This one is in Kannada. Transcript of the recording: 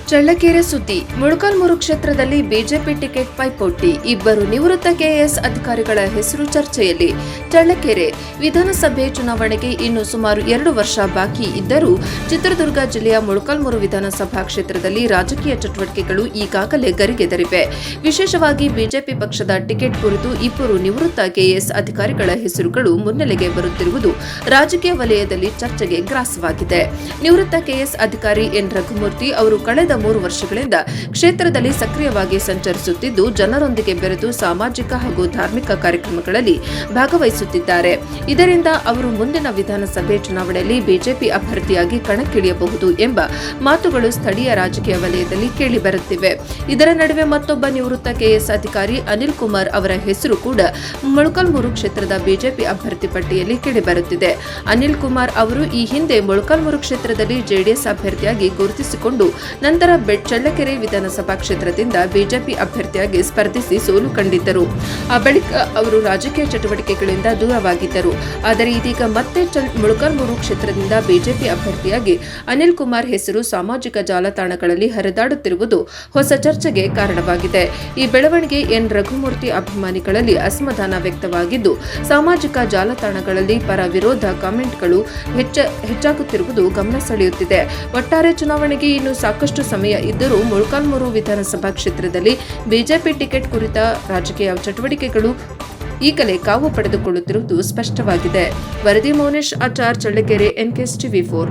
ಚಳ್ಳಕೆರೆ ಸುದ್ದಿ. ಮೊಳಕಾಲ್ಮೂರು ಕ್ಷೇತ್ರದಲ್ಲಿ ಬಿಜೆಪಿ ಟಿಕೆಟ್ ಪೈಪೋಟಿ. ಇಬ್ಬರು ನಿವೃತ್ತ ಕೆಎಎಸ್ ಅಧಿಕಾರಿಗಳ ಹೆಸರು ಚರ್ಚೆಯಲ್ಲಿ. ಚಳ್ಳಕೆರೆ ವಿಧಾನಸಭೆ ಚುನಾವಣೆಗೆ ಇನ್ನು ಸುಮಾರು 2 ವರ್ಷ ಬಾಕಿ ಇದ್ದರೂ ಚಿತ್ರದುರ್ಗ ಜಿಲ್ಲೆಯ ಮೊಳಕಾಲ್ಮೂರು ವಿಧಾನಸಭಾ ಕ್ಷೇತ್ರದಲ್ಲಿ ರಾಜಕೀಯ ಚಟುವಟಿಕೆಗಳು ಈಗಾಗಲೇ ಗರಿಗೆದರಿವೆ. ವಿಶೇಷವಾಗಿ ಬಿಜೆಪಿ ಪಕ್ಷದ ಟಿಕೆಟ್ ಕುರಿತು ಇಬ್ಬರು ನಿವೃತ್ತ ಕೆಎಎಸ್ ಅಧಿಕಾರಿಗಳ ಹೆಸರುಗಳು ಮುನ್ನೆಲೆಗೆ ಬರುತ್ತಿರುವುದು ರಾಜಕೀಯ ವಲಯದಲ್ಲಿ ಚರ್ಚೆಗೆ ಗ್ರಾಸವಾಗಿದೆ. ನಿವೃತ್ತ ಕೆಎಎಸ್ ಅಧಿಕಾರಿ ಎನ್ ರಘುಮೂರ್ತಿ ಅವರು ಕಳೆದ 3 ವರ್ಷಗಳಿಂದ ಕ್ಷೇತ್ರದಲ್ಲಿ ಸಕ್ರಿಯವಾಗಿ ಸಂಚರಿಸುತ್ತಿದ್ದು ಜನರೊಂದಿಗೆ ಬೆರೆತು ಸಾಮಾಜಿಕ ಹಾಗೂ ಧಾರ್ಮಿಕ ಕಾರ್ಯಕ್ರಮಗಳಲ್ಲಿ ಭಾಗವಹಿಸುತ್ತಿದ್ದಾರೆ. ಇದರಿಂದ ಅವರು ಮುಂದಿನ ವಿಧಾನಸಭೆ ಚುನಾವಣೆಯಲ್ಲಿ ಬಿಜೆಪಿ ಅಭ್ಯರ್ಥಿಯಾಗಿ ಕಣಕ್ಕಿಳಿಯಬಹುದು ಎಂಬ ಮಾತುಗಳು ಸ್ಥಳೀಯ ರಾಜಕೀಯ ವಲಯದಲ್ಲಿ ಕೇಳಿಬರುತ್ತಿವೆ. ಇದರ ನಡುವೆ ಮತ್ತೊಬ್ಬ ನಿವೃತ್ತ ಕೆಎಎಸ್ ಅಧಿಕಾರಿ ಅನಿಲ್ ಕುಮಾರ್ ಅವರ ಹೆಸರು ಕೂಡ ಮೊಳಕಾಲ್ಮೂರು ಕ್ಷೇತ್ರದ ಬಿಜೆಪಿ ಅಭ್ಯರ್ಥಿ ಪಟ್ಟಿಯಲ್ಲಿ ಕೇಳಿಬರುತ್ತಿದೆ. ಅನಿಲ್ ಕುಮಾರ್ ಅವರು ಈ ಹಿಂದೆ ಮೊಳಕಾಲ್ಮೂರು ಕ್ಷೇತ್ರದಲ್ಲಿ ಜೆಡಿಎಸ್ ಅಭ್ಯರ್ಥಿಯಾಗಿ ಗುರುತಿಸಿಕೊಂಡು ನಂತರ ಚಳ್ಳಕೆರೆ ವಿಧಾನಸಭಾ ಕ್ಷೇತ್ರದಿಂದ ಬಿಜೆಪಿ ಅಭ್ಯರ್ಥಿಯಾಗಿ ಸ್ಪರ್ಧಿಸಿ ಸೋಲು ಕಂಡಿದ್ದರು. ಆ ಬಳಿಕ ಅವರು ರಾಜಕೀಯ ಚಟುವಟಿಕೆಗಳಿಂದ ದೂರವಾಗಿದ್ದರು. ಆದರೆ ಇದೀಗ ಮತ್ತೆ ಮೊಳಕಾಲ್ಮೂರು ಕ್ಷೇತ್ರದಿಂದ ಬಿಜೆಪಿ ಅಭ್ಯರ್ಥಿಯಾಗಿ ಅನಿಲ್ ಕುಮಾರ್ ಹೆಸರು ಸಾಮಾಜಿಕ ಜಾಲತಾಣಗಳಲ್ಲಿ ಹರಿದಾಡುತ್ತಿರುವುದು ಹೊಸ ಚರ್ಚೆಗೆ ಕಾರಣವಾಗಿದೆ. ಈ ಬೆಳವಣಿಗೆ ಎನ್ ರಘುಮೂರ್ತಿ ಅಭಿಮಾನಿಗಳಲ್ಲಿ ಅಸಮಾಧಾನ ವ್ಯಕ್ತವಾಗಿದ್ದು ಸಾಮಾಜಿಕ ಜಾಲತಾಣಗಳಲ್ಲಿ ಪರ ವಿರೋಧ ಕಾಮೆಂಟ್ಗಳು ಹೆಚ್ಚಾಗುತ್ತಿರುವುದು ಗಮನ ಸೆಳೆಯುತ್ತಿದೆ. ಒಟ್ಟಾರೆ ಚುನಾವಣೆಗೆ ಇನ್ನು ಸಾಕಷ್ಟು ಸಮಯ ಇದ್ದರೂ ಮೊಳಕಾಲ್ಮೂರು ವಿಧಾನಸಭಾ ಕ್ಷೇತ್ರದಲ್ಲಿ ಬಿಜೆಪಿ ಟಿಕೆಟ್ ಕುರಿತ ರಾಜಕೀಯ ಚಟುವಟಿಕೆಗಳು ಈಗಲೇ ಕಾವು ಪಡೆದುಕೊಳ್ಳುತ್ತಿರುವುದು ಸ್ಪಷ್ಟವಾಗಿದೆ. ವರದಿ ಮೌನೇಶ್ ಆಚಾರ್, ಚಳ್ಳಕೆರೆ, NKS TV4.